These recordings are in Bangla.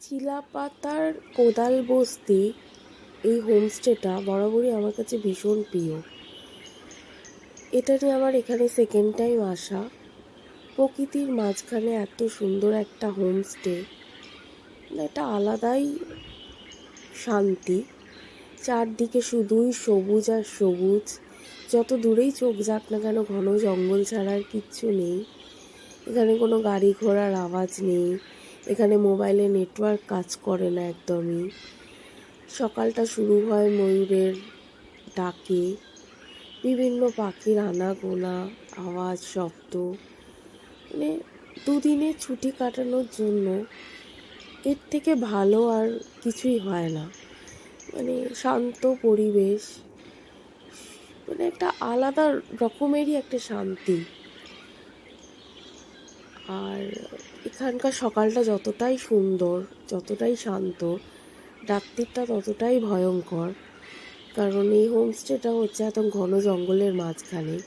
চিলাপাতার কোদাল বস্তি এই হোমস্টেটা বরাবরই আমার কাছে ভীষণ প্রিয়। এটা নিয়ে আমার এখানে সেকেন্ড টাইম আসা। প্রকৃতির মাঝখানে এত সুন্দর একটা হোমস্টে, এটা আলাদাই শান্তি। চারদিকে শুধুই সবুজ আর সবুজ, যত দূরেই চোখ যাক না কেন ঘন জঙ্গল ছাড়া আর কিচ্ছু নেই। এখানে কোনো গাড়ি ঘোড়ার আওয়াজ নেই, এখানে মোবাইলে নেটওয়ার্ক কাজ করে না একদমই। সকালটা শুরু হয় ময়ূরের ডাকে, বিভিন্ন পাখির আনাগোনা, আওয়াজ, শব্দ। মানে দুদিনে ছুটি কাটানোর জন্য এর থেকে ভালো আর কিছুই হয় না। মানে শান্ত পরিবেশ, মানে একটা আলাদা রকমেরই একটা শান্তি। আর এখানকার সকালটা যতটাই সুন্দর, যতটাই শান্ত, রাত্রিটা ততটাই ভয়ঙ্কর। কারণ এই হোমস্টেটা হচ্ছে একদম ঘন জঙ্গলের মাঝখানে।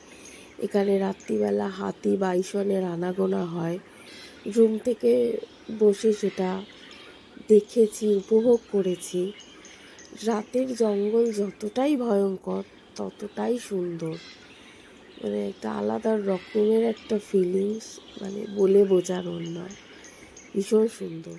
এখানে রাত্রিবেলা হাতি বাইসনের আনাগোনা হয়। রুম থেকে বসে সেটা দেখেছি, উপভোগ করেছি। রাতের জঙ্গল যতটাই ভয়ঙ্কর ততটাই সুন্দর। মানে একটা আলাদা রকমের একটা ফিলিংস, মানে বলে বোঝানোর নয়, ভীষণ সুন্দর।